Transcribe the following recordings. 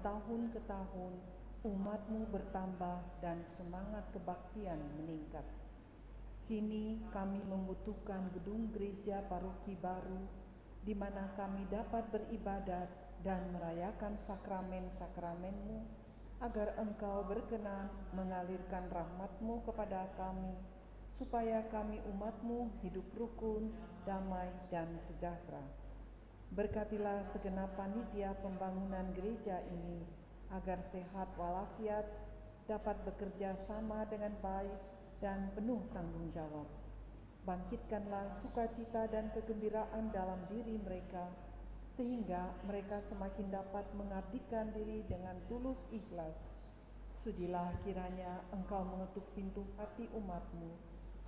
tahun ke tahun umat-Mu bertambah dan semangat kebaktian meningkat. Kini kami membutuhkan gedung gereja paroki baru di mana kami dapat beribadat dan merayakan sakramen-sakramen-Mu, agar Engkau berkenan mengalirkan rahmat-Mu kepada kami, supaya kami umat-Mu hidup rukun, damai, dan sejahtera. Berkatilah segenap panitia pembangunan gereja ini, agar sehat walafiat, dapat bekerja sama dengan baik dan penuh tanggung jawab. Bangkitkanlah sukacita dan kegembiraan dalam diri mereka, sehingga mereka semakin dapat mengabdikan diri dengan tulus ikhlas. Sudilah kiranya Engkau mengetuk pintu hati umat-Mu,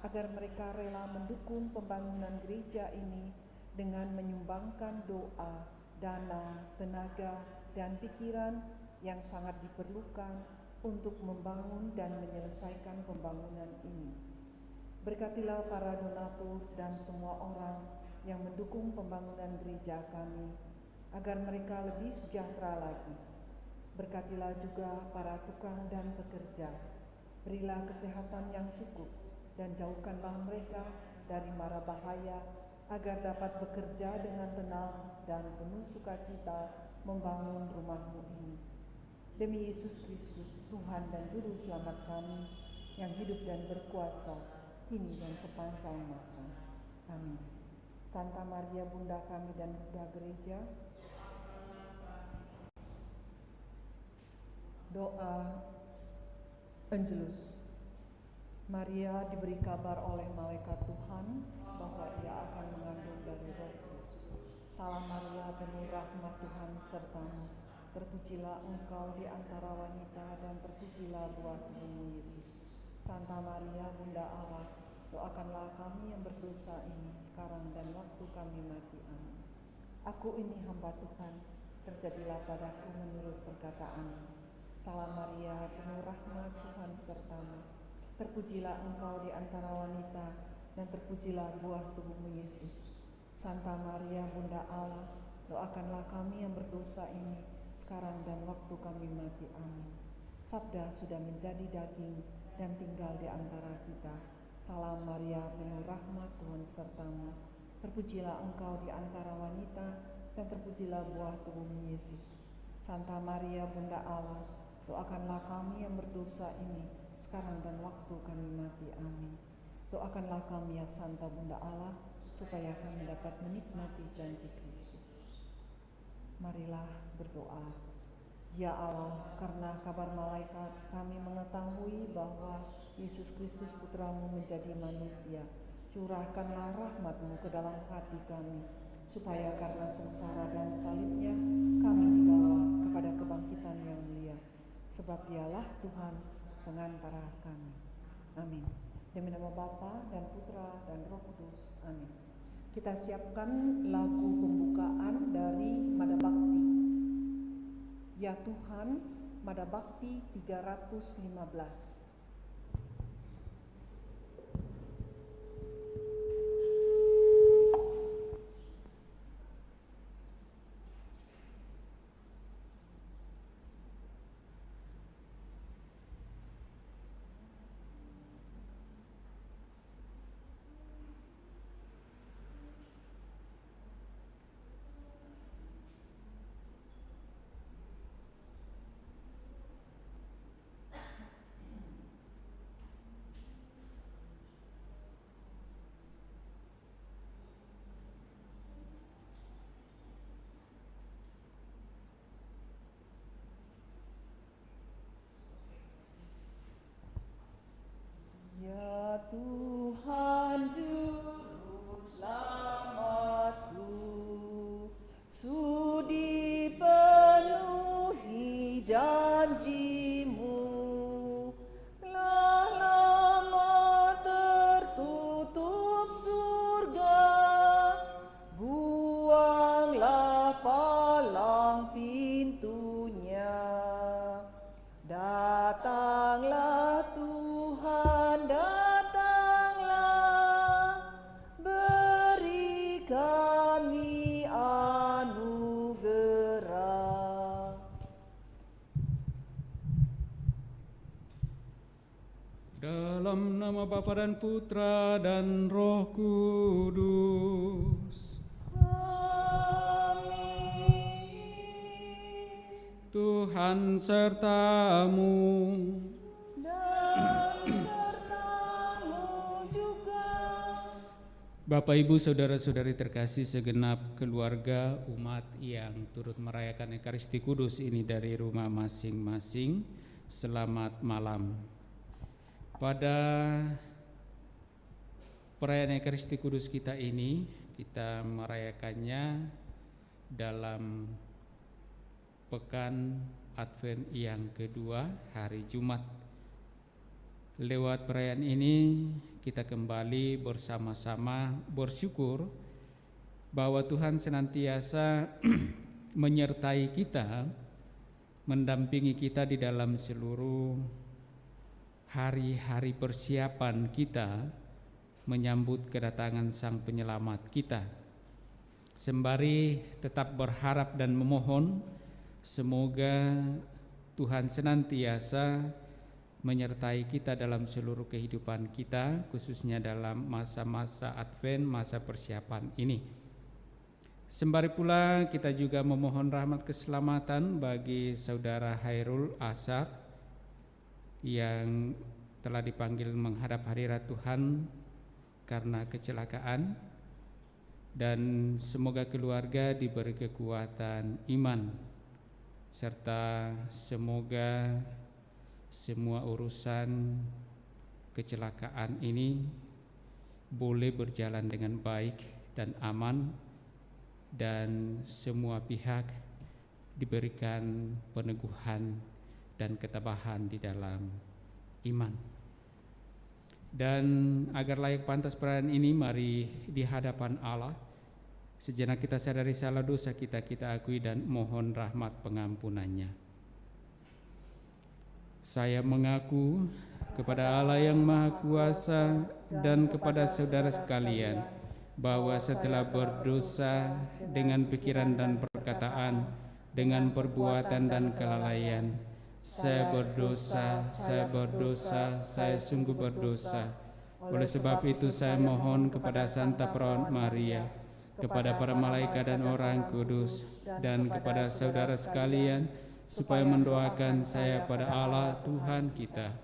agar mereka rela mendukung pembangunan gereja ini dengan menyumbangkan doa, dana, tenaga, dan pikiran yang sangat diperlukan untuk membangun dan menyelesaikan pembangunan ini. Berkatilah para donatur dan semua orang yang mendukung pembangunan gereja kami, agar mereka lebih sejahtera lagi. Berkatilah juga para tukang dan pekerja. Berilah kesehatan yang cukup dan jauhkanlah mereka dari mara bahaya, agar dapat bekerja dengan tenang dan penuh sukacita membangun rumah-Mu ini. Demi Yesus Kristus, Tuhan dan Juru Selamat kami, yang hidup dan berkuasa kini dan sepanjang masa. Amin. Santa Maria Bunda kami dan Bunda Gereja, doa Angelus. Maria diberi kabar oleh malaikat Tuhan bahwa ia akan mengandung dari Roh Kudus. Salam Maria, penuh rahmat, Tuhan sertamu. Terpujilah engkau di antara wanita dan terpujilah buah tubuhmu Yesus. Santa Maria Bunda Allah, doakanlah kami yang berdosa ini sekarang dan waktu kami mati. Amin. Aku ini hamba Tuhan, terjadilah padaku menurut perkataan-Mu. Salam Maria, penuh rahmat, Tuhan sertamu. Terpujilah engkau di antara wanita dan terpujilah buah tubuhmu Yesus. Santa Maria Bunda Allah, doakanlah kami yang berdosa ini sekarang dan waktu kami mati. Amin. Sabda sudah menjadi daging dan tinggal di antara kita. Salam Maria, penuh rahmat, Tuhan sertamu. Terpujilah engkau di antara wanita dan terpujilah buah tubuhmu Yesus. Santa Maria Bunda Allah, doakanlah kami yang berdosa ini sekarang dan waktu kami mati. Amin. Doakanlah kami ya Santa Bunda Allah, supaya kami dapat menikmati janji Kristus. Marilah berdoa. Ya Allah, karena kabar malaikat kami mengetahui bahwa Yesus Kristus Putra-Mu menjadi manusia. Curahkanlah rahmat-Mu ke dalam hati kami, supaya karena sengsara dan salibnya kami dibawa kepada kebangkitan yang mulia. Sebab Dialah Tuhan pengantara kami. Amin. Demi nama Bapa dan Putra dan Roh Kudus. Amin. Kita siapkan lagu pembukaan dari Mada Bakti. Ya Tuhan, Mada Bakti 315. Ya Tuhan Juru Selamatku, sudi penuhi janji-Mu. Telah lama tertutup surga, buanglah palang pintunya. Datanglah Tuhan, datanglah, beri kami anugerah. Dalam nama Bapa dan Putra dan Roh Kudus. Amin. Tuhan sertamu. Dan sertamu juga. Bapak, Ibu, Saudara-saudari terkasih segenap keluarga umat yang turut merayakan Ekaristi Kudus ini dari rumah masing-masing, selamat malam. Pada perayaan Ekaristi Kudus kita ini, kita merayakannya dalam pekan Advent yang kedua, hari Jumat. Lewat perayaan ini, kita kembali bersama-sama bersyukur bahwa Tuhan senantiasa menyertai kita, mendampingi kita di dalam seluruh hari-hari persiapan kita menyambut kedatangan Sang Penyelamat kita. Sembari tetap berharap dan memohon semoga Tuhan senantiasa menyertai kita dalam seluruh kehidupan kita, khususnya dalam masa-masa Advent, masa persiapan ini. Sembari pula kita juga memohon rahmat keselamatan bagi saudara Hairul Asar yang telah dipanggil menghadap hadirat Tuhan karena kecelakaan, dan semoga keluarga diberi kekuatan iman, serta semoga semua urusan kecelakaan ini boleh berjalan dengan baik dan aman, dan semua pihak diberikan peneguhan dan ketabahan di dalam iman. Dan agar layak pantas perayaan ini, mari di hadapan Allah sejenak kita sadari salah dosa kita akui dan mohon rahmat pengampunannya. Saya mengaku kepada Allah yang Maha Kuasa dan kepada saudara sekalian bahwa setelah berdosa dengan pikiran dan perkataan, dengan perbuatan dan kelalaian, saya berdosa, saya sungguh berdosa. Oleh sebab itu saya mohon kepada Santa Perawan Maria, kepada para malaikat dan orang kudus, dan kepada saudara sekalian, supaya mendoakan saya pada Allah Tuhan kita.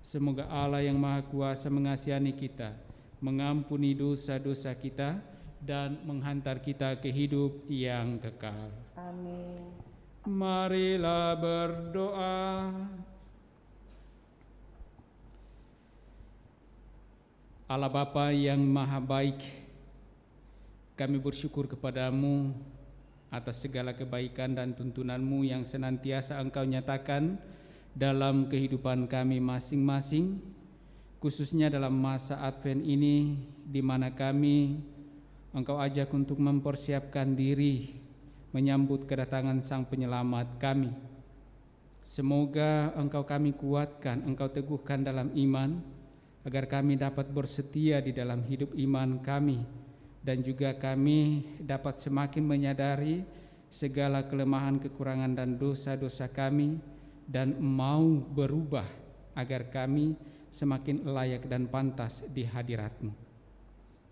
Semoga Allah yang Maha Kuasa mengasihani kita, mengampuni dosa-dosa kita, dan menghantar kita ke hidup yang kekal. Amin. Marilah berdoa. Allah Bapa yang Maha Baik, kami bersyukur kepadamu atas segala kebaikan dan tuntunan-Mu yang senantiasa Engkau nyatakan dalam kehidupan kami masing-masing, khususnya dalam masa Advent ini, di mana kami Engkau ajak untuk mempersiapkan diri menyambut kedatangan Sang Penyelamat kami. Semoga Engkau kami kuatkan, Engkau teguhkan dalam iman, agar kami dapat bersetia di dalam hidup iman kami, dan juga kami dapat semakin menyadari segala kelemahan, kekurangan, dan dosa-dosa kami, dan mau berubah agar kami semakin layak dan pantas di hadirat-Mu.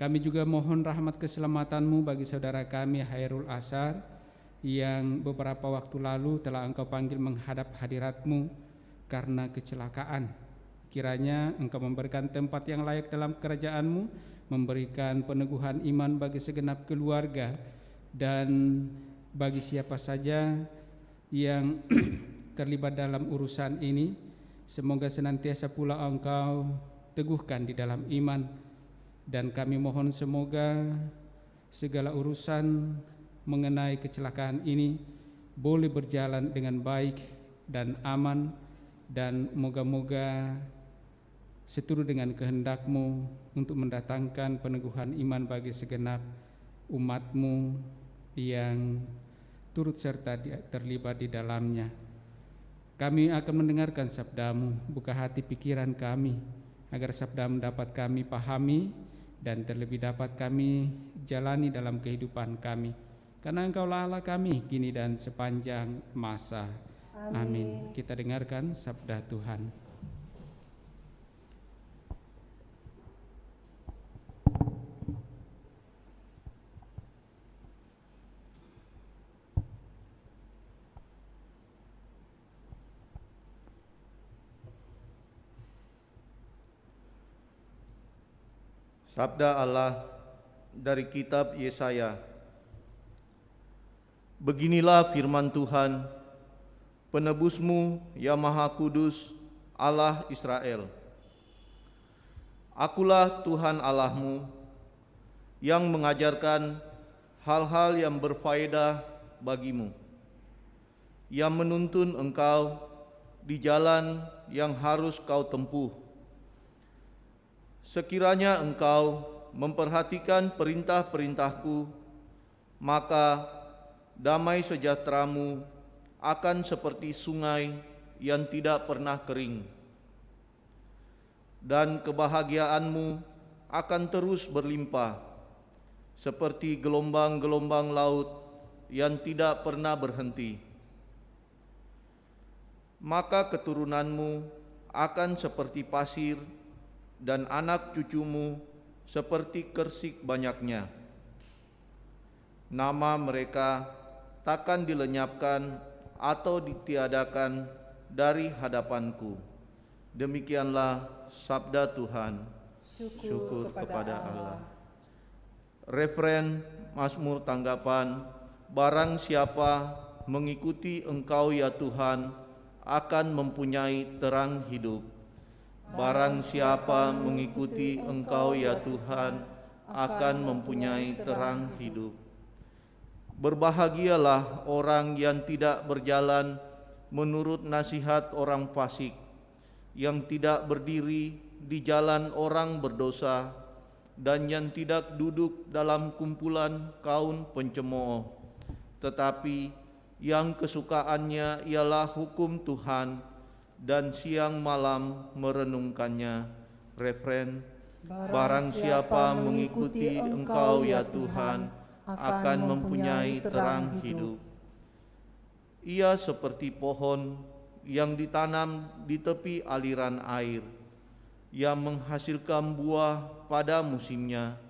Kami juga mohon rahmat keselamatan-Mu bagi saudara kami Hairul Asar, yang beberapa waktu lalu telah Engkau panggil menghadap hadirat-Mu karena kecelakaan. Kiranya Engkau memberikan tempat yang layak dalam kerajaan-Mu, memberikan peneguhan iman bagi segenap keluarga, dan bagi siapa saja yang terlibat dalam urusan ini, semoga senantiasa pula Engkau teguhkan di dalam iman. Dan kami mohon semoga segala urusan mengenai kecelakaan ini boleh berjalan dengan baik dan aman, dan moga-moga seturut dengan kehendak-Mu untuk mendatangkan peneguhan iman bagi segenap umat-Mu yang turut serta terlibat di dalamnya. Kami akan mendengarkan sabda-Mu, buka hati pikiran kami, agar sabda-Mu dapat kami pahami dan terlebih dapat kami jalani dalam kehidupan kami. Karena Engkaulah Allah kami kini dan sepanjang masa. Amin. Kita dengarkan sabda Tuhan. Sabda Allah dari kitab Yesaya. Beginilah firman Tuhan, penebusmu ya Maha Kudus, Allah Israel. Akulah Tuhan Allahmu yang mengajarkan hal-hal yang berfaedah bagimu, yang menuntun engkau di jalan yang harus kau tempuh. Sekiranya engkau memperhatikan perintah-perintahku, maka damai sejahteramu akan seperti sungai yang tidak pernah kering, dan kebahagiaanmu akan terus berlimpah, seperti gelombang-gelombang laut yang tidak pernah berhenti. Maka keturunanmu akan seperti pasir, dan anak cucumu seperti kersik banyaknya. Nama mereka takkan dilenyapkan atau ditiadakan dari hadapanku. Demikianlah sabda Tuhan. Syukur kepada Allah. Referen Mazmur tanggapan, barang siapa mengikuti Engkau ya Tuhan akan mempunyai terang hidup. Barang siapa mengikuti Engkau ya Tuhan akan mempunyai terang hidup. Berbahagialah orang yang tidak berjalan menurut nasihat orang fasik, yang tidak berdiri di jalan orang berdosa, dan yang tidak duduk dalam kumpulan kaum pencemooh, tetapi yang kesukaannya ialah hukum Tuhan, dan siang malam merenungkannya. Referen, barang siapa mengikuti Engkau ya Tuhan akan mempunyai terang hidup. Ia seperti pohon yang ditanam di tepi aliran air, yang menghasilkan buah pada musimnya,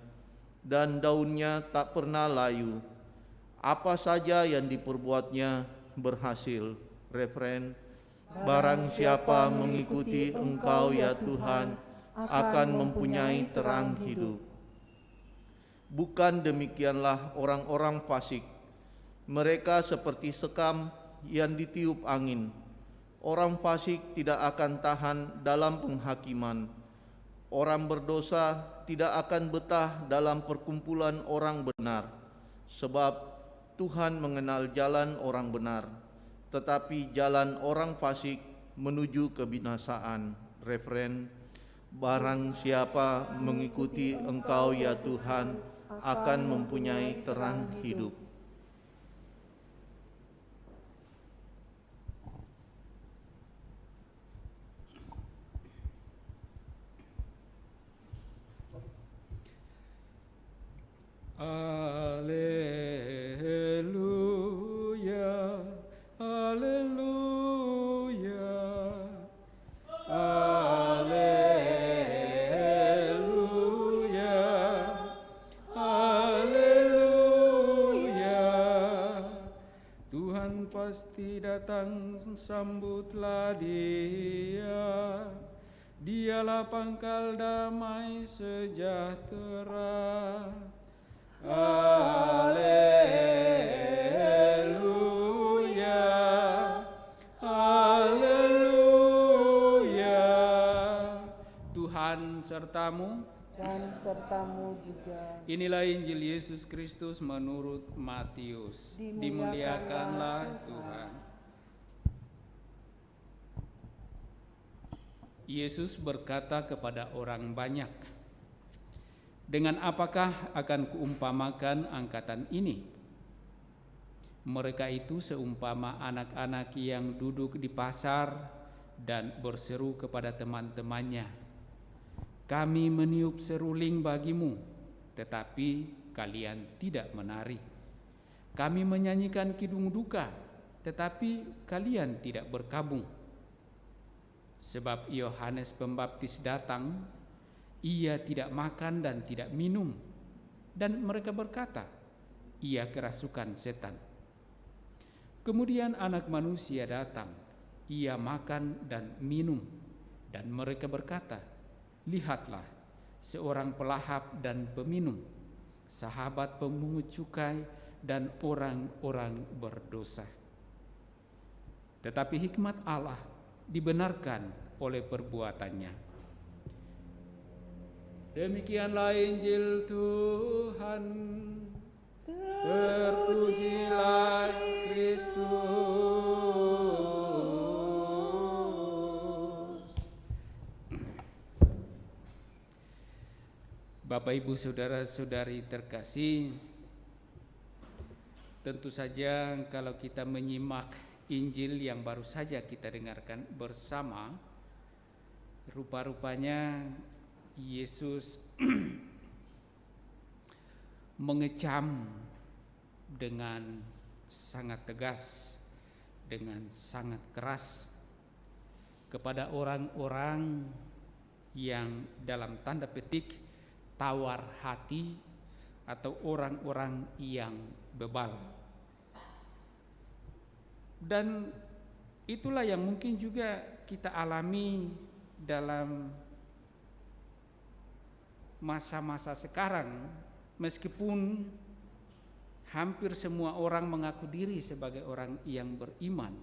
dan daunnya tak pernah layu. Apa saja yang diperbuatnya berhasil. Referen, barang siapa mengikuti Engkau ya Tuhan akan mempunyai terang hidup. Bukan demikianlah orang-orang fasik. Mereka seperti sekam yang ditiup angin. Orang fasik tidak akan tahan dalam penghakiman. Orang berdosa tidak akan betah dalam perkumpulan orang benar. Sebab Tuhan mengenal jalan orang benar, tetapi jalan orang fasik menuju kebinasaan. Referen, barang siapa mengikuti Engkau ya Tuhan akan mempunyai terang hidup. Haleluya, haleluya, haleluya, haleluya. Tuhan pasti datang, sambutlah Dia. Dialah pangkal damai sejahtera. Haleluya, haleluya. Tuhan sertamu dan sertamu juga. Inilah Injil Yesus Kristus menurut Matius. Dimuliakanlah Tuhan. Yesus berkata kepada orang banyak, dengan apakah akan kuumpamakan angkatan ini? Mereka itu seumpama anak-anak yang duduk di pasar dan berseru kepada teman-temannya, kami meniup seruling bagimu, tetapi kalian tidak menari. Kami menyanyikan kidung duka, tetapi kalian tidak berkabung. Sebab Yohanes Pembaptis datang, ia tidak makan dan tidak minum, dan mereka berkata, ia kerasukan setan. Kemudian Anak Manusia datang, ia makan dan minum, dan mereka berkata, lihatlah, seorang pelahap dan peminum, sahabat pemungut cukai dan orang-orang berdosa. Tetapi hikmat Allah dibenarkan oleh perbuatannya. Demikianlah Injil Tuhan. Terpujilah Kristus. Bapak, Ibu, saudara-saudari terkasih, tentu saja kalau kita menyimak Injil yang baru saja kita dengarkan bersama, rupa-rupanya Yesus mengecam dengan sangat tegas, dengan sangat keras kepada orang-orang yang dalam tanda petik tawar hati atau orang-orang yang bebal. Dan itulah yang mungkin juga kita alami dalam masa-masa sekarang, meskipun hampir semua orang mengaku diri sebagai orang yang beriman,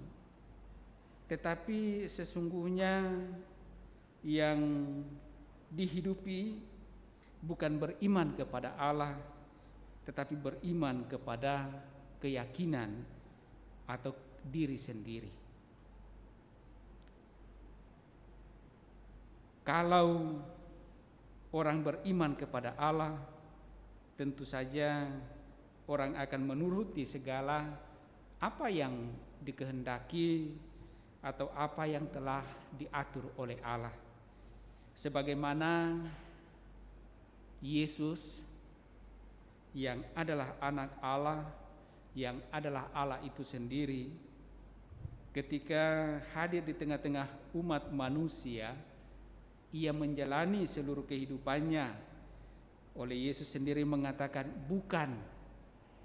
tetapi sesungguhnya yang dihidupi bukan beriman kepada Allah, tetapi beriman kepada keyakinan atau diri sendiri. Kalau orang beriman kepada Allah, tentu saja orang akan menuruti segala apa yang dikehendaki atau apa yang telah diatur oleh Allah. Sebagaimana Yesus yang adalah anak Allah, yang adalah Allah itu sendiri, ketika hadir di tengah-tengah umat manusia, ia menjalani seluruh kehidupannya. Oleh Yesus sendiri mengatakan, bukan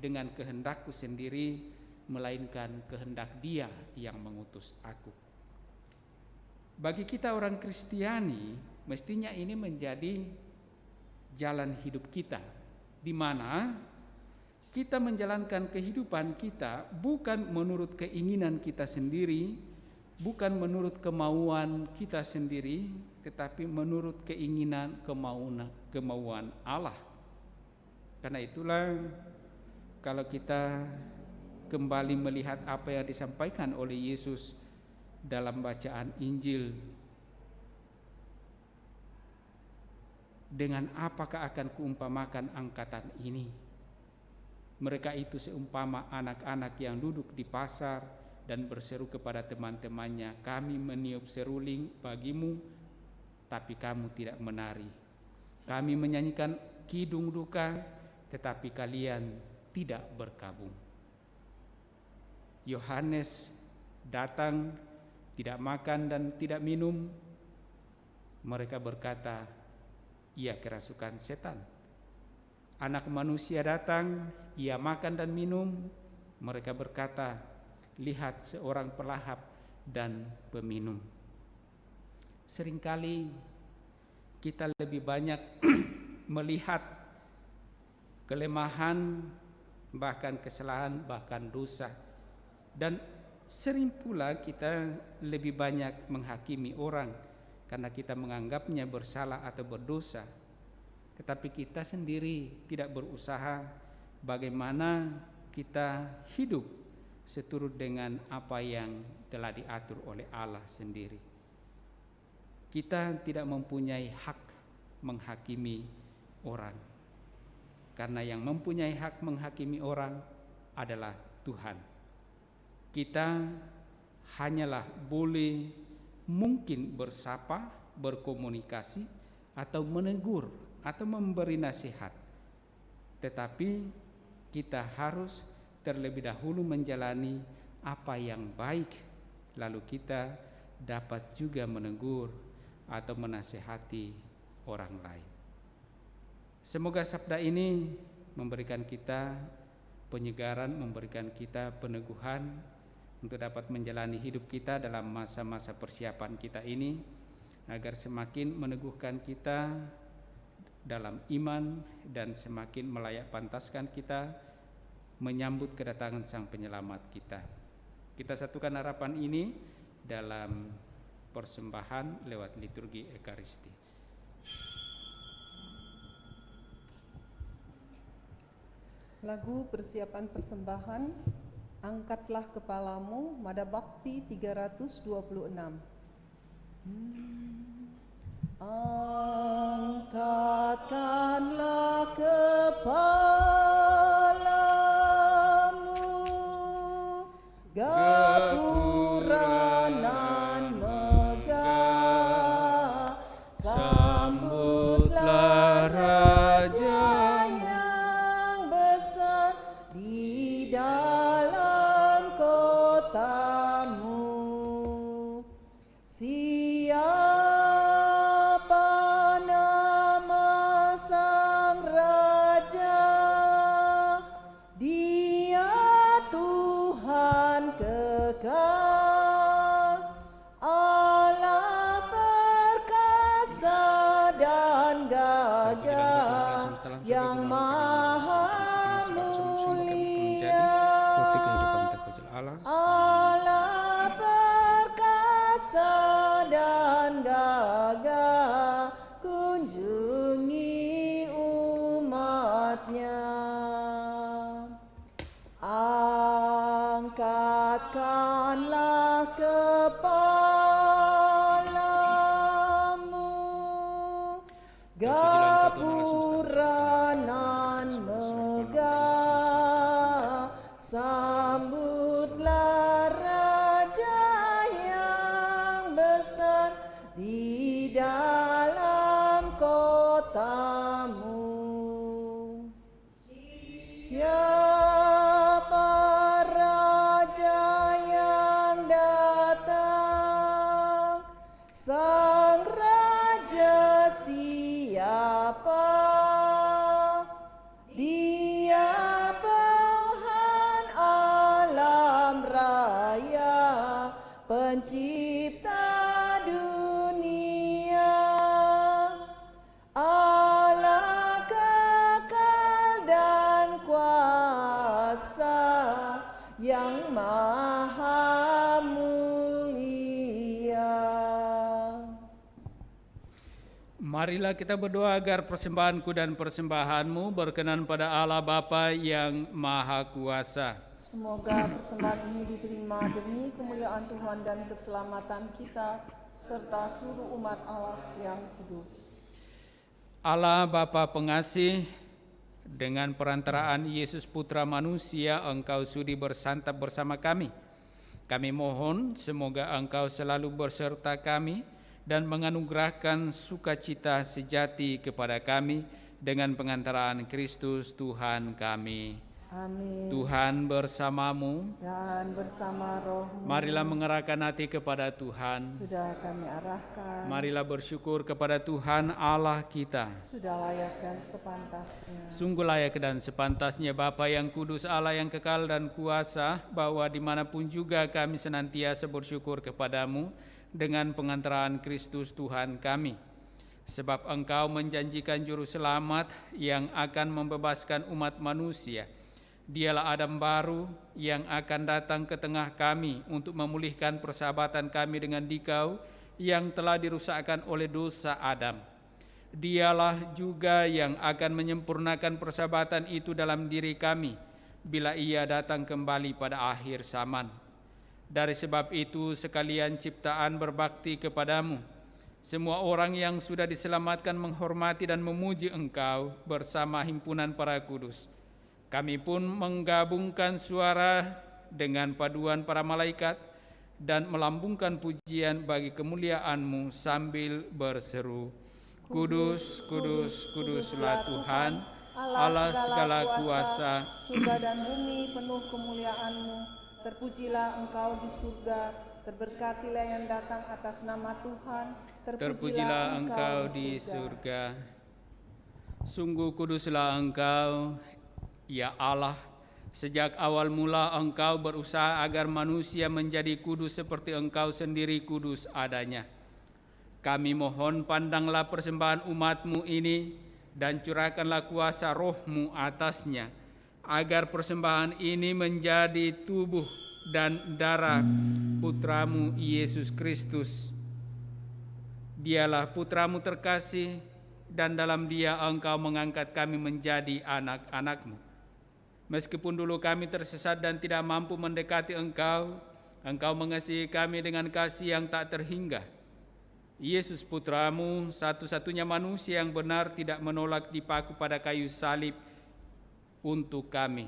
dengan kehendakku sendiri, melainkan kehendak Dia yang mengutus aku. Bagi kita orang Kristiani, mestinya ini menjadi jalan hidup kita, di mana kita menjalankan kehidupan kita bukan menurut keinginan kita sendiri, bukan menurut kemauan kita sendiri, tetapi menurut keinginan kemauan Allah. Karena itulah kalau kita kembali melihat apa yang disampaikan oleh Yesus dalam bacaan Injil, dengan apakah akan kuumpamakan angkatan ini? Mereka itu seumpama anak-anak yang duduk di pasar dan berseru kepada teman-temannya, kami meniup seruling bagimu, tapi kamu tidak menari. Kami menyanyikan kidung duka, tetapi kalian tidak berkabung. Yohanes datang, tidak makan dan tidak minum. Mereka berkata, ia kerasukan setan. Anak manusia datang, ia makan dan minum. Mereka berkata, lihat seorang pelahap dan peminum. Seringkali kita lebih banyak melihat kelemahan, bahkan kesalahan, bahkan dosa. Dan sering pula kita lebih banyak menghakimi orang karena kita menganggapnya bersalah atau berdosa. Tetapi kita sendiri tidak berusaha bagaimana kita hidup seturut dengan apa yang telah diatur oleh Allah sendiri. Kita tidak mempunyai hak menghakimi orang, karena yang mempunyai hak menghakimi orang adalah Tuhan. Kita hanyalah boleh mungkin bersapa, berkomunikasi, atau menegur, atau memberi nasihat. Tetapi kita harus terlebih dahulu menjalani apa yang baik, lalu kita dapat juga menegur atau menasihati orang lain. Semoga sabda ini memberikan kita penyegaran, memberikan kita peneguhan untuk dapat menjalani hidup kita dalam masa-masa persiapan kita ini, agar semakin meneguhkan kita dalam iman dan semakin melayak pantaskan kita menyambut kedatangan Sang Penyelamat kita. Kita satukan harapan ini dalam persembahan lewat liturgi Ekaristi. Lagu persiapan persembahan, Angkatlah Kepalamu, Mada Bakti 326. Angkatkanlah kepalamu, gapura nan megah, sambutlah Raja yang besar di dalam kotamu. Siapa nama Sang Raja? Dia Tuhan kekal, Allah perkasa dan gagah, yang maha mulia. Allah perkasa dan gagah, kunjungi umatnya. Angkatkanlah kepalamu, gapura nan megah, sambutlah Raja yang besar di dalam kotamu. Siapa Raja yang datang? Sang Raja siapa? Dia Tuhan alam raya, pencipta dunia, Allah kekal dan kuasa, yang maha mulia. Marilah kita berdoa agar persembahanku dan persembahanmu berkenan pada Allah Bapa yang Maha Kuasa. Semoga persembahan ini diterima demi kemuliaan Tuhan dan keselamatan kita, serta seluruh umat Allah yang kudus. Allah Bapa pengasih, dengan perantaraan Yesus Putra Manusia, Engkau sudi bersantap bersama kami. Kami mohon semoga Engkau selalu berserta kami dan menganugerahkan sukacita sejati kepada kami dengan pengantaraan Kristus Tuhan kami. Amin. Tuhan bersamamu. Dan bersama rohmu. Marilah mengerahkan hati kepada Tuhan. Sudah kami arahkan. Marilah bersyukur kepada Tuhan Allah kita. Sudah layak dan sepantasnya. Sungguh layak dan sepantasnya Bapa yang kudus, Allah yang kekal dan kuasa, bahwa dimanapun juga kami senantiasa bersyukur kepadamu dengan pengantaraan Kristus Tuhan kami. Sebab Engkau menjanjikan juru selamat yang akan membebaskan umat manusia. Dialah Adam baru yang akan datang ke tengah kami untuk memulihkan persahabatan kami dengan Dikau yang telah dirusakkan oleh dosa Adam. Dialah juga yang akan menyempurnakan persahabatan itu dalam diri kami bila Ia datang kembali pada akhir zaman. Dari sebab itu sekalian ciptaan berbakti kepadamu. Semua orang yang sudah diselamatkan menghormati dan memuji Engkau bersama himpunan para kudus. Kami pun menggabungkan suara dengan paduan para malaikat dan melambungkan pujian bagi kemuliaan-Mu sambil berseru, Kudus, kudus, kuduslah Tuhan, Allah segala kuasa. Surga dan bumi penuh kemuliaan-Mu. Terpujilah Engkau di surga, terberkatilah yang datang atas nama Tuhan. Terpujilah Engkau di surga. Sungguh kuduslah Engkau, ya Allah. Sejak awal mula Engkau berusaha agar manusia menjadi kudus seperti Engkau sendiri kudus adanya. Kami mohon pandanglah persembahan umat-Mu ini dan curahkanlah kuasa roh-Mu atasnya, agar persembahan ini menjadi tubuh dan darah Putra-Mu Yesus Kristus. Dialah Putra-Mu terkasih, dan dalam Dia Engkau mengangkat kami menjadi anak-anak-Mu. Meskipun dulu kami tersesat dan tidak mampu mendekati Engkau, Engkau mengasihi kami dengan kasih yang tak terhingga. Yesus Putra-Mu, satu-satunya manusia yang benar, tidak menolak dipaku pada kayu salib untuk kami.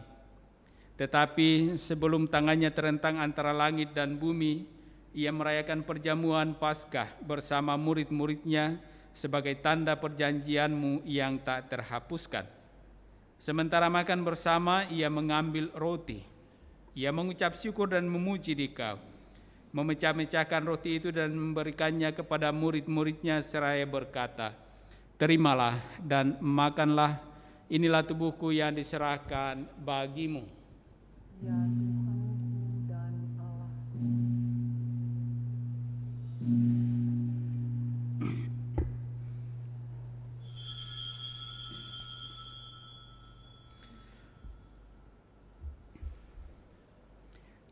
Tetapi sebelum tangannya terentang antara langit dan bumi, Ia merayakan perjamuan Paskah bersama murid-muridnya sebagai tanda perjanjian-Mu yang tak terhapuskan. Sementara makan bersama, Ia mengambil roti. Ia mengucap syukur dan memuji Dikau, memecah-mecahkan roti itu dan memberikannya kepada murid-muridnya seraya berkata, "Terimalah dan makanlah, inilah tubuhku yang diserahkan bagimu." Ya Tuhanku dan Allahku.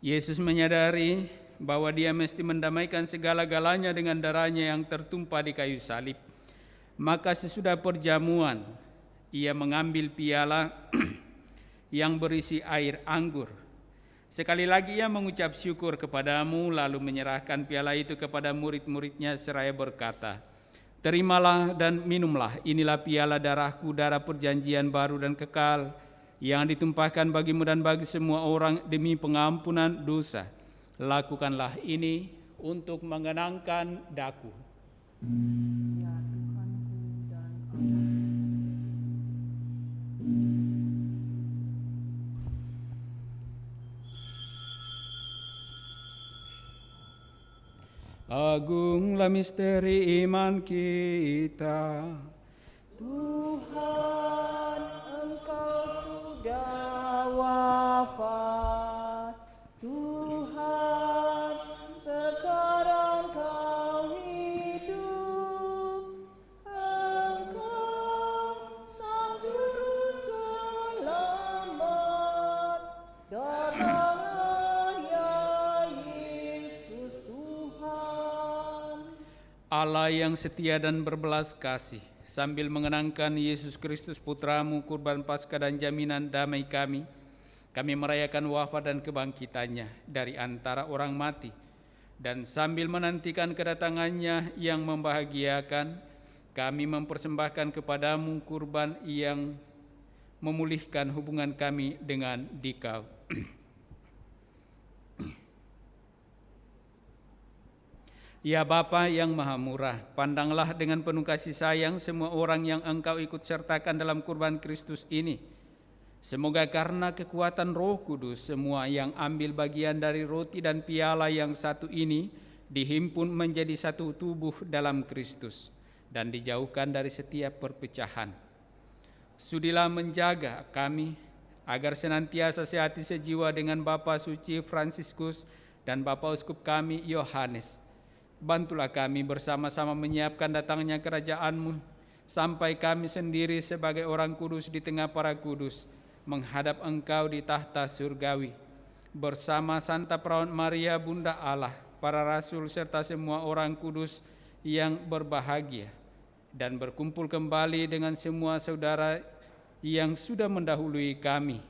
Yesus menyadari bahwa Dia mesti mendamaikan segala-galanya dengan darahnya yang tertumpah di kayu salib. Maka sesudah perjamuan, Ia mengambil piala yang berisi air anggur. Sekali lagi Ia mengucap syukur kepadamu, lalu menyerahkan piala itu kepada murid-muridnya seraya berkata, "Terimalah dan minumlah, inilah piala darahku, darah perjanjian baru dan kekal, yang ditumpahkan bagimu dan bagi semua orang demi pengampunan dosa. Lakukanlah ini untuk mengenangkan daku." Ya Tuhanku dan Allahku. Agunglah misteri iman kita. Tuhan, Engkau sudah wafat. Tuhan, sekarang Kau hidup. Engkau Sang Juru Selamat. Datanglah ya Yesus Tuhan. Allah yang setia dan berbelas kasih, sambil mengenangkan Yesus Kristus Putra-Mu, kurban Paskah dan jaminan damai kami merayakan wafat dan kebangkitannya dari antara orang mati, dan sambil menantikan kedatangannya yang membahagiakan, kami mempersembahkan kepadamu kurban yang memulihkan hubungan kami dengan Dikau. Ya Bapa yang Maha Murah, pandanglah dengan penuh kasih sayang semua orang yang Engkau ikut sertakan dalam kurban Kristus ini. Semoga karena kekuatan Roh Kudus, semua yang ambil bagian dari roti dan piala yang satu ini dihimpun menjadi satu tubuh dalam Kristus dan dijauhkan dari setiap perpecahan. Sudilah menjaga kami agar senantiasa sehati sejiwa dengan Bapa Suci Fransiskus dan Bapa Uskup kami Yohanes. Bantulah kami bersama-sama menyiapkan datangnya kerajaan-Mu, sampai kami sendiri sebagai orang kudus di tengah para kudus menghadap Engkau di tahta surgawi, bersama Santa Perawan Maria Bunda Allah, para rasul serta semua orang kudus yang berbahagia, dan berkumpul kembali dengan semua saudara yang sudah mendahului kami.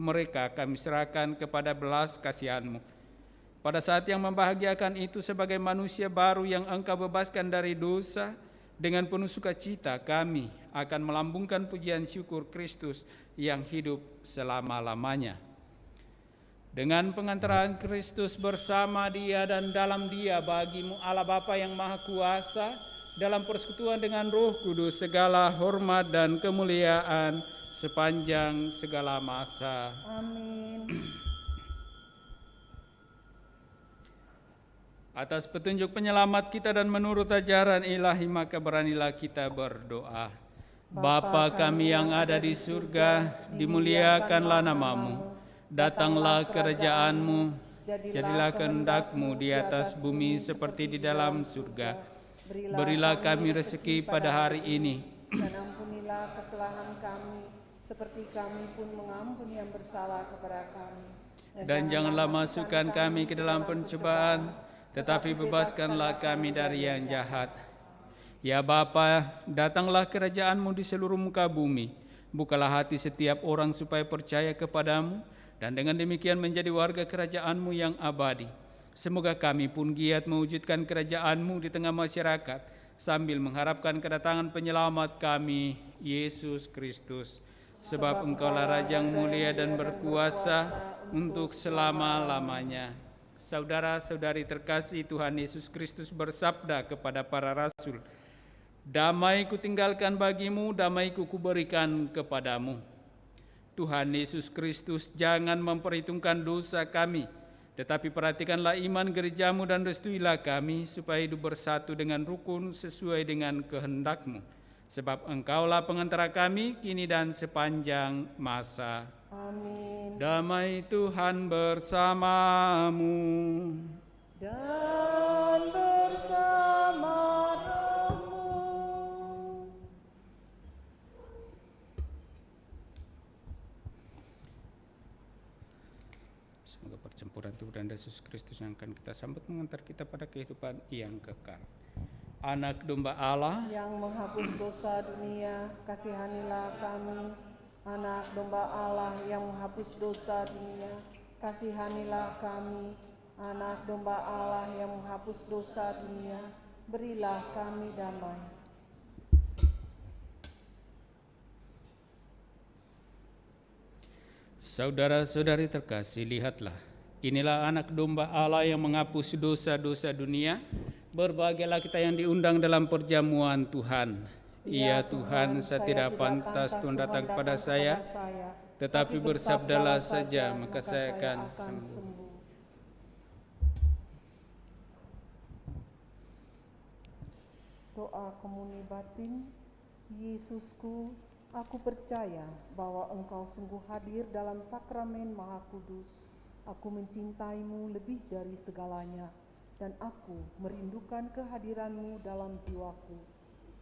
Mereka kami serahkan kepada belas kasihan-Mu. Pada saat yang membahagiakan itu, sebagai manusia baru yang Engkau bebaskan dari dosa, dengan penuh sukacita kami akan melambungkan pujian syukur Kristus yang hidup selama-lamanya. Dengan pengantaran Kristus bersama Dia dan dalam Dia, bagi-Mu Allah Bapa yang Maha Kuasa, dalam persekutuan dengan Roh Kudus, segala hormat dan kemuliaan sepanjang segala masa. Amin. Atas petunjuk penyelamat kita dan menurut ajaran ilahi, maka beranilah kita berdoa. Bapa kami yang ada di surga, dimuliakanlah nama-Mu. Datanglah kerajaan-Mu, jadilah kehendak-Mu di atas bumi seperti di dalam surga. Berilah kami rezeki pada hari ini, Dan ampunilah ampunilah kesalahan kami, seperti kami pun mengampuni yang bersalah kepada kami. Dan janganlah masukkan kami ke dalam pencobaan, tetapi bebaskanlah kami dari yang jahat. Ya Bapa, datanglah kerajaan-Mu di seluruh muka bumi. Bukalah hati setiap orang supaya percaya kepadamu, dan dengan demikian menjadi warga kerajaan-Mu yang abadi. Semoga kami pun giat mewujudkan kerajaan-Mu di tengah masyarakat, sambil mengharapkan kedatangan penyelamat kami, Yesus Kristus. Sebab Engkaulah Raja yang mulia dan berkuasa untuk selama-lamanya. Saudara-saudari terkasih, Tuhan Yesus Kristus bersabda kepada para rasul, "Damai kutinggalkan bagimu, damai kuberikan kepadamu." Tuhan Yesus Kristus jangan memperhitungkan dosa kami, tetapi perhatikanlah iman gerejamu dan restuilah kami supaya hidup bersatu dengan rukun sesuai dengan kehendak-Mu. Sebab Engkaulah pengantara kami kini dan sepanjang masa. Amin. Damai Tuhan bersamamu. Dan bersama rohmu. Semoga percampuran Tuhan dan Yesus Kristus yang akan kita sambut mengantar kita pada kehidupan yang kekal. Anak domba Allah Yang menghapus dosa dunia, kasihanilah kami. Anak domba Allah yang menghapus dosa dunia, kasihanilah kami. Anak domba Allah yang menghapus dosa dunia, berilah kami damai. Saudara-saudari terkasih, lihatlah, inilah anak domba Allah yang menghapus dosa-dosa dunia. Berbahagialah kita yang diundang dalam perjamuan Tuhan. Ya Tuhan, saya tidak pantas Tuhan datang kepada saya, tetapi bersabdalah saja, maka saya akan sembuh. Doa komuni batin. Yesusku, aku percaya bahwa Engkau sungguh hadir dalam sakramen Maha Kudus. Aku mencintaimu lebih dari segalanya, dan aku merindukan kehadiran-Mu dalam jiwaku.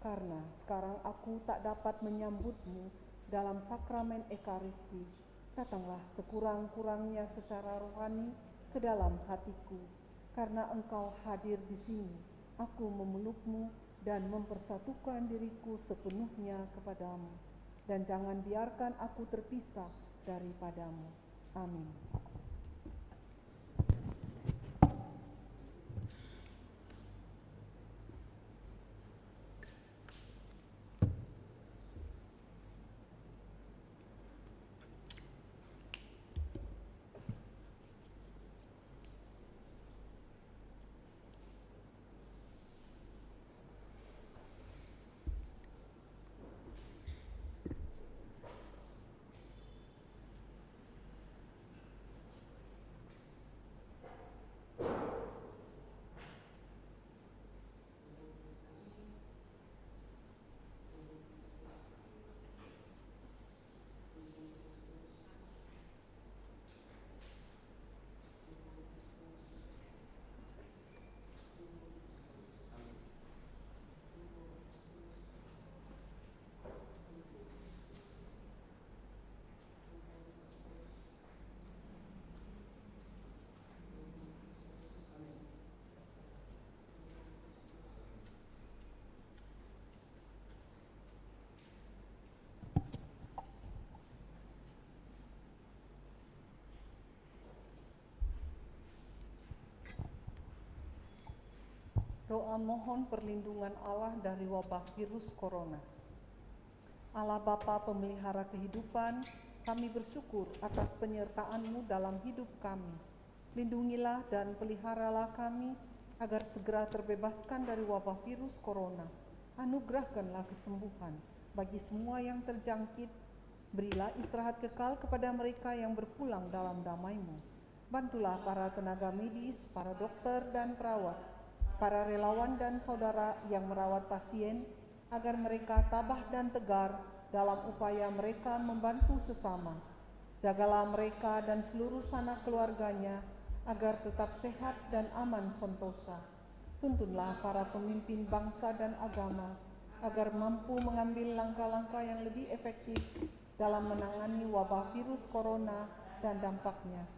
Karena sekarang aku tak dapat menyambut-Mu dalam sakramen Ekaristi, datanglah sekurang-kurangnya secara rohani ke dalam hatiku. Karena Engkau hadir di sini, aku memeluk-Mu dan mempersatukan diriku sepenuhnya kepadamu. Dan jangan biarkan aku terpisah daripadamu. Amin. Doa mohon perlindungan Allah dari wabah virus corona. Allah Bapa pemelihara kehidupan, kami bersyukur atas penyertaan-Mu dalam hidup kami. Lindungilah dan peliharalah kami agar segera terbebaskan dari wabah virus corona. Anugerahkanlah kesembuhan bagi semua yang terjangkit. Berilah istirahat kekal kepada mereka yang berpulang dalam damai-Mu. Bantulah para tenaga medis, para dokter dan perawat, para relawan dan saudara yang merawat pasien, agar mereka tabah dan tegar dalam upaya mereka membantu sesama. Jagalah mereka dan seluruh sanak keluarganya, agar tetap sehat dan aman sentosa. Tuntunlah para pemimpin bangsa dan agama, agar mampu mengambil langkah-langkah yang lebih efektif dalam menangani wabah virus corona dan dampaknya.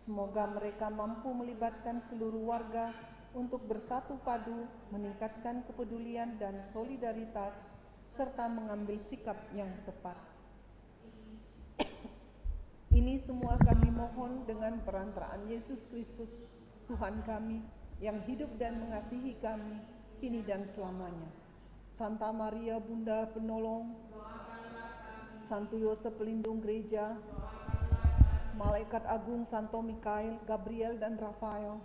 Semoga mereka mampu melibatkan seluruh warga untuk bersatu padu, meningkatkan kepedulian dan solidaritas, serta mengambil sikap yang tepat. Ini semua kami mohon dengan perantaraan Yesus Kristus, Tuhan kami, yang hidup dan mengasihi kami, kini dan selamanya. Santa Maria Bunda Penolong, Santo Yosef Pelindung Gereja, Malaikat Agung Santo Mikael, Gabriel dan Rafael,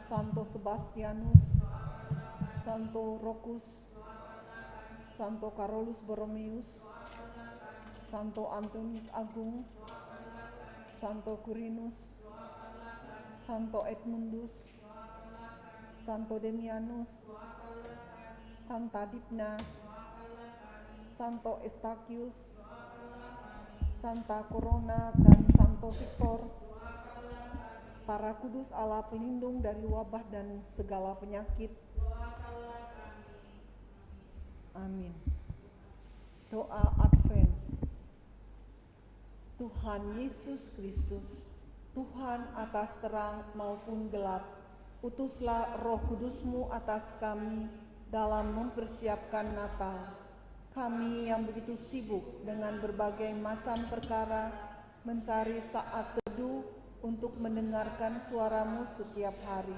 Santo Sebastianus, Santo Rokus, Santo Carolus Borromeus, Santo Antonius Agung, Santo Quirinus, Santo Edmundus, Santo Demianus, Santa Dipna, Santo Estachius, Santa Corona dan Santo Victor, para kudus Allah pelindung dari wabah dan segala penyakit. Amin. Doa Advent. Tuhan Yesus Kristus, Tuhan atas terang maupun gelap, utuslah Roh Kudus-Mu atas kami dalam mempersiapkan Natal. Kami yang begitu sibuk dengan berbagai macam perkara mencari saat teduh untuk mendengarkan suara-Mu setiap hari.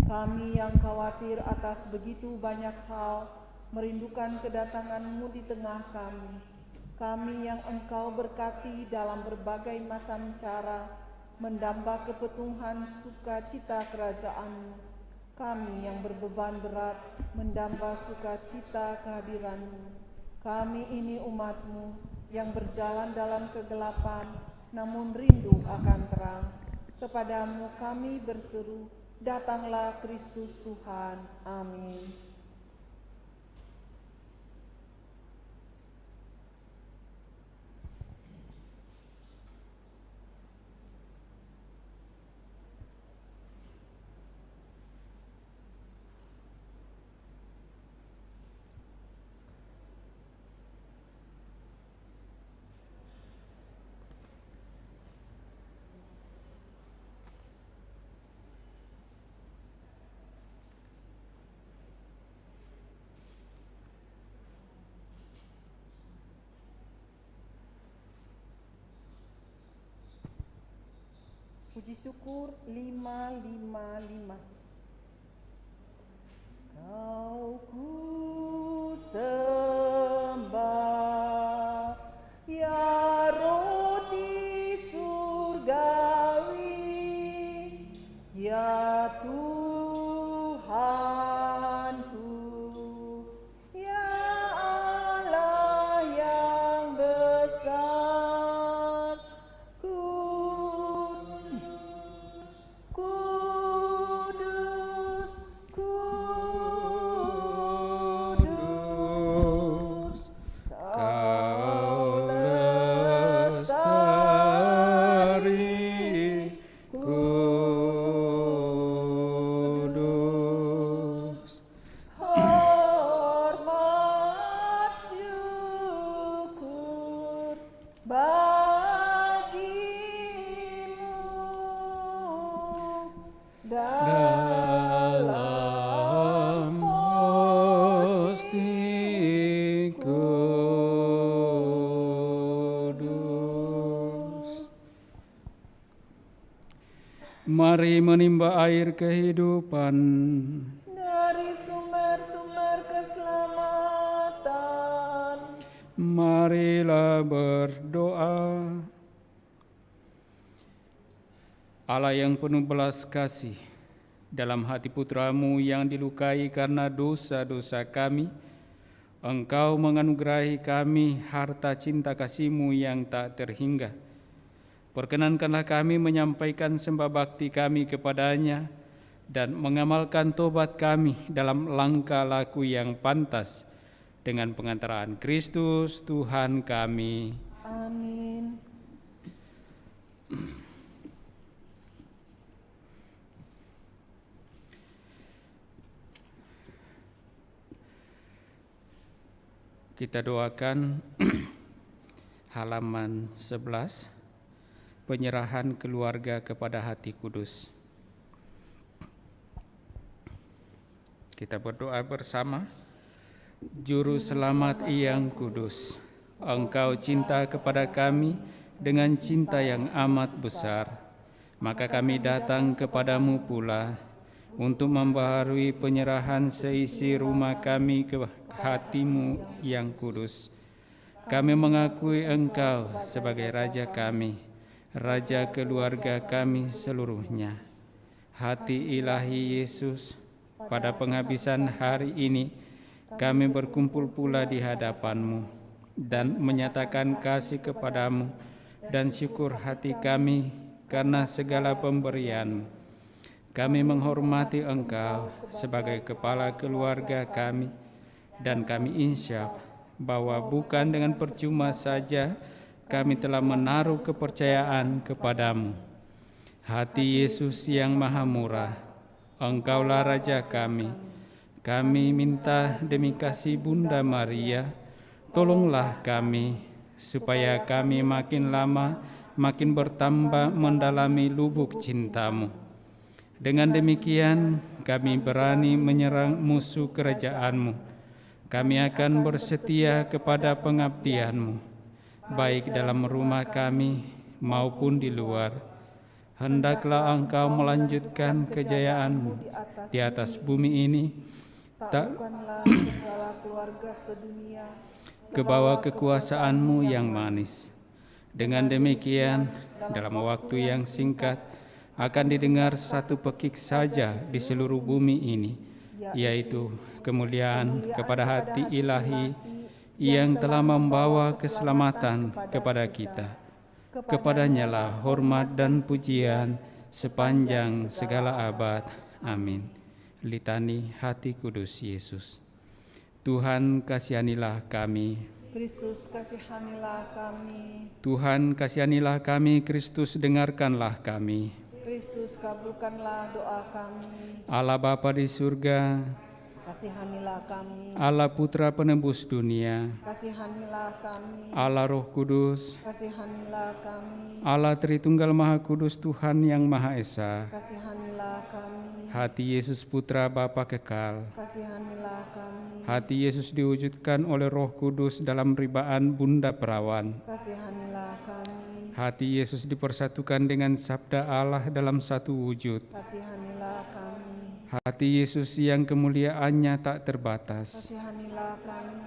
Kami yang khawatir atas begitu banyak hal, merindukan kedatangan-Mu di tengah kami. Kami yang Engkau berkati dalam berbagai macam cara, mendamba kepetuhan sukacita kerajaan-Mu. Kami yang berbeban berat, mendamba sukacita kehadiran-Mu. Kami ini umat-Mu yang berjalan dalam kegelapan, namun rindu akan terang. Kepadamu kami berseru, datanglah Kristus Tuhan. Amin. Puji syukur 555. Kau ku sembah, ya roti surgawi, ya Tuhanku, ya Allah yang besar. Kudus, kudus, Kau lestari, kudus. Hormat syukur bagimu dalam hosti kudus. Mari menimba air kehidupan. Dari sumber-sumber keselamatan, Marilah berdoa. Allah yang penuh belas kasih, dalam hati putra-Mu yang dilukai karena dosa-dosa kami, Engkau menganugerahi kami harta cinta kasih-Mu yang tak terhingga. Perkenankanlah kami menyampaikan sembah bakti kami kepadanya dan mengamalkan tobat kami dalam langkah laku yang pantas dengan pengantaraan Kristus Tuhan kami. amin. Kita doakan halaman 11, penyerahan keluarga kepada Hati Kudus. Kita berdoa bersama. Juru selamat yang kudus, Engkau cinta kepada kami dengan cinta yang amat besar, maka kami datang kepadamu pula untuk membaharui penyerahan seisi rumah kami ke Hati-Mu yang kudus. Kami mengakui Engkau sebagai Raja kami, Raja keluarga kami seluruhnya. Hati ilahi Yesus, pada penghabisan hari ini, kami berkumpul pula di hadapan-Mu dan menyatakan kasih kepada-Mu dan syukur hati kami karena segala pemberian-Mu. Kami menghormati Engkau sebagai kepala keluarga kami, dan kami insyaf bahwa bukan dengan percuma saja kami telah menaruh kepercayaan kepada-Mu. Hati Yesus yang maha murah, Engkaulah Raja kami. Kami minta demi kasih Bunda Maria, tolonglah kami supaya kami makin lama makin bertambah mendalami lubuk cinta-Mu. Dengan demikian kami berani menyerang musuh kerajaan-Mu. Kami akan bersetia kepada pengabdian-Mu, baik dalam rumah kami maupun di luar. Hendaklah Engkau melanjutkan kejayaan-Mu di atas bumi ini, Taklukkanlah segala keluarga sedunia ke bawah kekuasaan-Mu yang manis. Dengan demikian, dalam waktu yang singkat, akan didengar satu pekik saja di seluruh bumi ini, yaitu kemuliaan kepada Hati ilahi yang telah membawa keselamatan kepada kita. Kepadanya lah hormat dan pujian sepanjang segala abad. Amin. Litani Hati Kudus Yesus. Tuhan kasihanilah kami. Kristus kasihanilah kami. Tuhan kasihanilah kami. Kristus dengarkanlah kami. Kristus kabulkanlah doa kami. Allah Bapa di surga, Kasihanilah kami. Allah Putra penebus dunia, Kasihanilah kami. Allah Roh Kudus, Kasihanilah kami. Allah Tritunggal Maha Kudus, Tuhan yang Maha Esa. Kasihanilah kami. Hati Yesus Putra Bapa kekal, Kasihanilah kami. hati Yesus diwujudkan oleh Roh Kudus dalam ribaan Bunda Perawan. Kasihanilah kami. Hati Yesus dipersatukan dengan Sabda Allah dalam satu wujud. Kasihanilah kami. Hati Yesus yang kemuliaannya tak terbatas. Kasihanilah kami.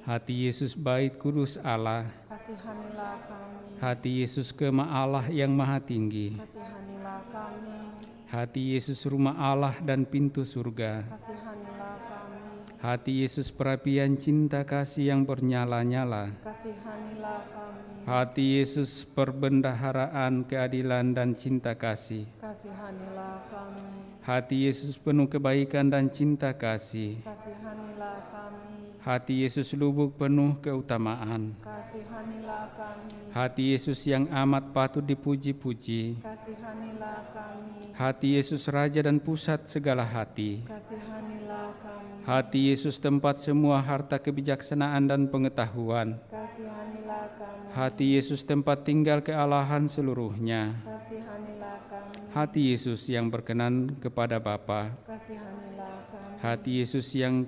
Hati Yesus Bait Kudus Allah. Kasihanilah kami. Hati Yesus Kema Allah yang Maha Tinggi. Kasihanilah kami. Hati Yesus Rumah Allah dan pintu surga. Kasihanilah kami. Hati Yesus perapian cinta kasih yang bernyala-nyala. Kasihanilah kami. Hati Yesus perbendaharaan keadilan dan cinta kasih. Kasihanilah kami. Hati Yesus penuh kebaikan dan cinta kasih. Kasihanilah kami. Hati Yesus lubuk penuh keutamaan. Kasihanilah kami. Hati Yesus yang amat patut dipuji-puji. Kasihanilah kami. Hati Yesus Raja dan pusat segala hati. Kasihanilah kami. Hati Yesus tempat semua harta kebijaksanaan dan pengetahuan. Kasihanilah kami. Hati Yesus tempat tinggal kealahan seluruhnya. Kasihanilah kami. Hati Yesus yang berkenan kepada Bapa. Kasihanilah kami. Hati Yesus yang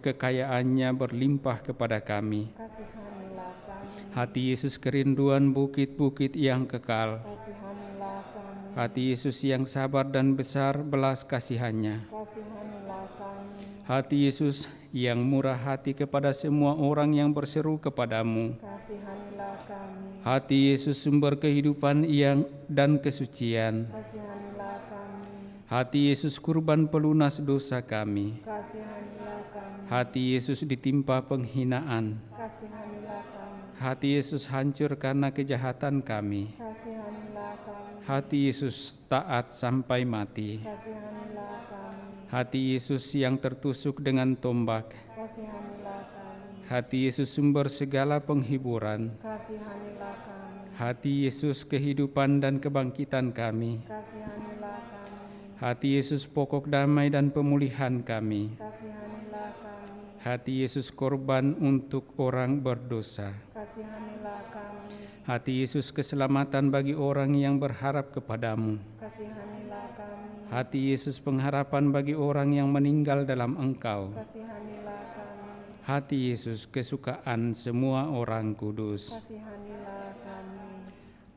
kekayaannya berlimpah kepada kami. Kasihanilah kami. Hati Yesus kerinduan bukit-bukit yang kekal. Kasihanilah kami. Hati Yesus yang sabar dan besar belas kasihannya. Kasihanilah kami. Hati Yesus yang murah hati kepada semua orang yang berseru kepadamu. Kasihanilah kami. Hati Yesus sumber kehidupan yang dan kesucian. Kasihanilah kami. Hati Yesus kurban pelunas dosa kami. Kasihanilah kami. Hati Yesus ditimpa penghinaan. Kasihanilah kami. Hati Yesus hancur karena kejahatan kami. Kasihanilah kami. Hati Yesus taat sampai mati. Kasihanilah kami. Hati Yesus yang tertusuk dengan tombak. Kasihanilah kami. Hati Yesus sumber segala penghiburan. Kasihanilah kami. Hati Yesus kehidupan dan kebangkitan kami. Kasihanilah kami. Hati Yesus pokok damai dan pemulihan kami. Kasihanilah kami. Hati Yesus korban untuk orang berdosa. Kasihanilah kami. Hati Yesus keselamatan bagi orang yang berharap kepadamu. Kasihanilah kami. Hati Yesus pengharapan bagi orang yang meninggal dalam Engkau. Kasihanilah kami. Hati Yesus kesukaan semua orang kudus. Kasihanilah kami.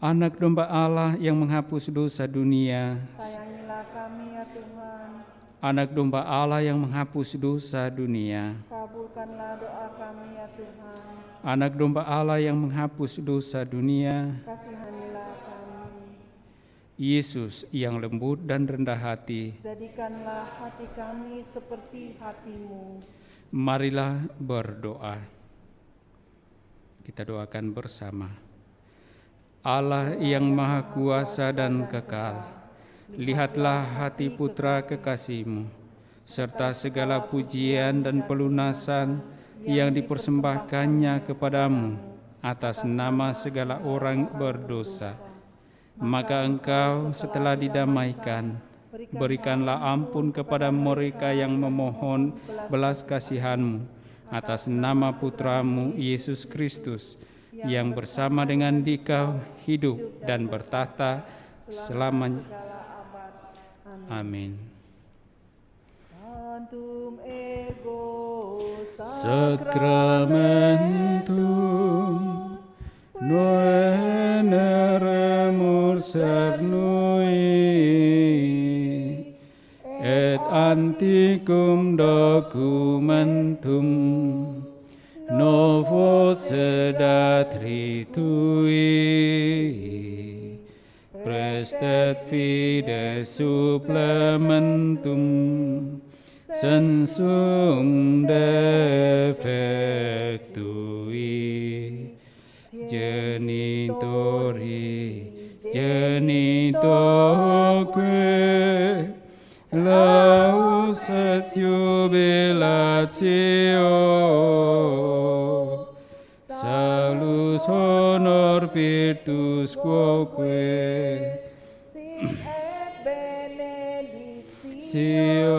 Anak domba Allah yang menghapus dosa dunia. Sayangilah kami ya Tuhan. Anak domba Allah yang menghapus dosa dunia. Kabulkanlah doa kami ya Tuhan. Anak domba Allah yang menghapus dosa dunia. Kasihanilah kami. Yesus yang lembut dan rendah hati. Jadikanlah hati kami seperti hati-Mu. Marilah berdoa. Kita doakan bersama. Allah yang maha kuasa dan kekal, lihatlah hati putra kekasih-Mu, serta segala pujian dan pelunasan yang dipersembahkannya kepadamu atas nama segala orang berdosa. Maka Engkau setelah didamaikan, berikanlah ampun kepada mereka yang memohon belas kasihan-Mu atas nama Putra-Mu Yesus Kristus, yang bersama dengan Dikau hidup dan bertahta selamanya. Amin. Antum ego Sacramentum noeneremur cernui et antiquum documentum novo sedat ritui prestet fides supplementum sensum defectui genitoque laus et jubilatio salus honor virtus quoque sit et benedictio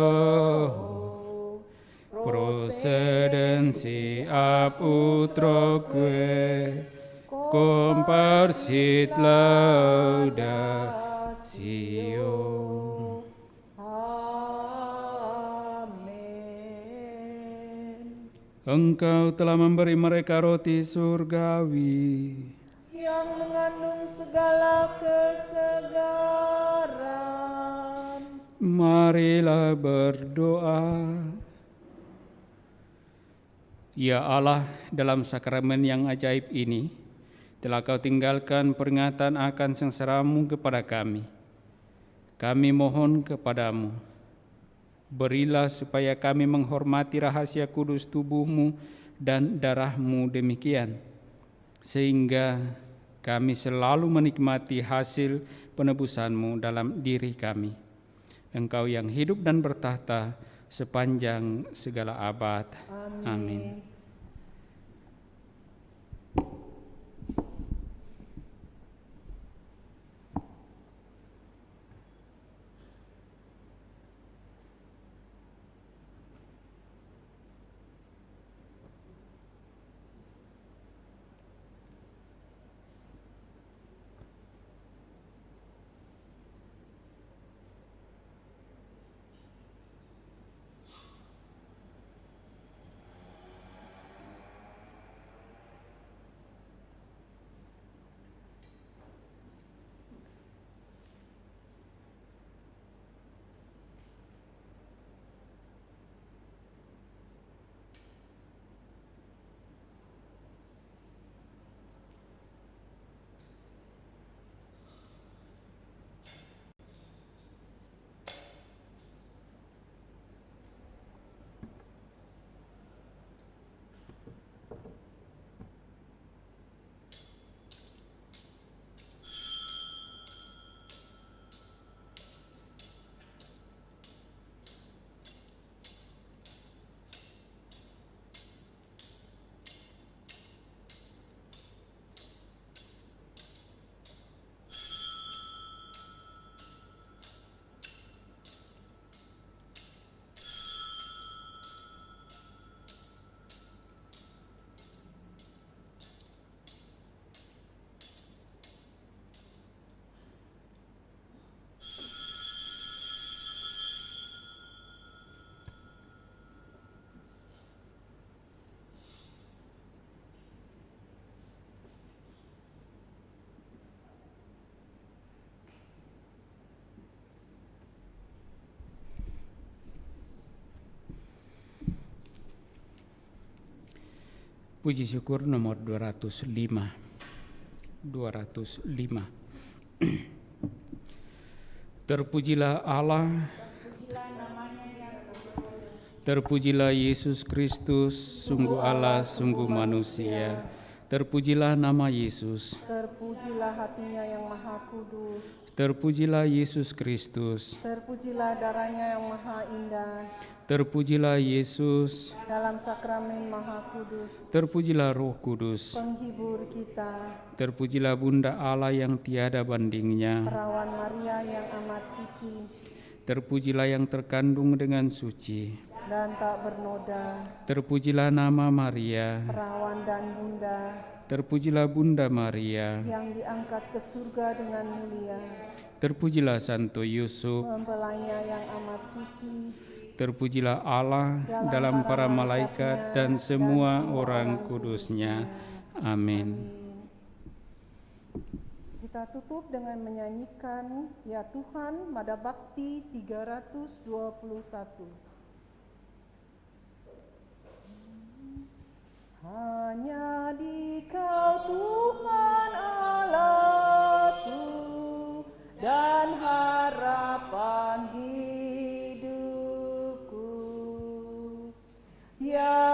procedensi ab utroque comparsit laudatio. Amin. Engkau telah memberi mereka roti surgawi Yang mengandung segala kesegaran. Marilah berdoa. Ya Allah, dalam sakramen yang ajaib ini, telah Kau tinggalkan peringatan akan sengsara-Mu kepada kami. Kami mohon kepadamu, berilah supaya kami menghormati rahasia kudus tubuh-Mu dan darah-Mu demikian, sehingga kami selalu menikmati hasil penebusan-Mu dalam diri kami. Engkau yang hidup dan bertahta sepanjang segala abad. Amin. Puji syukur nomor 205. 205. Terpujilah Allah, terpujilah Yesus Kristus, sungguh Allah, sungguh manusia. Terpujilah nama Yesus, Terpujilah hatinya yang maha kudus, terpujilah Yesus Kristus, terpujilah darahnya yang maha indah, terpujilah Yesus, dalam sakramen maha kudus, terpujilah Roh Kudus, penghibur kita, terpujilah Bunda Allah yang tiada bandingnya, perawan Maria yang amat suci terpujilah yang terkandung dengan suci, dan tak bernoda, terpujilah nama Maria, perawan dan bunda, terpujilah Bunda Maria, yang diangkat ke surga dengan mulia, terpujilah Santo Yusuf, mempelainya yang amat suci, terpujilah Allah dalam para malaikat dan semua orang kudusnya. Amin. Kita tutup dengan menyanyikan Ya Tuhan Mada Bakti 321. Hanya di Kau Tuhan Allahku dan harapan hidupku, ya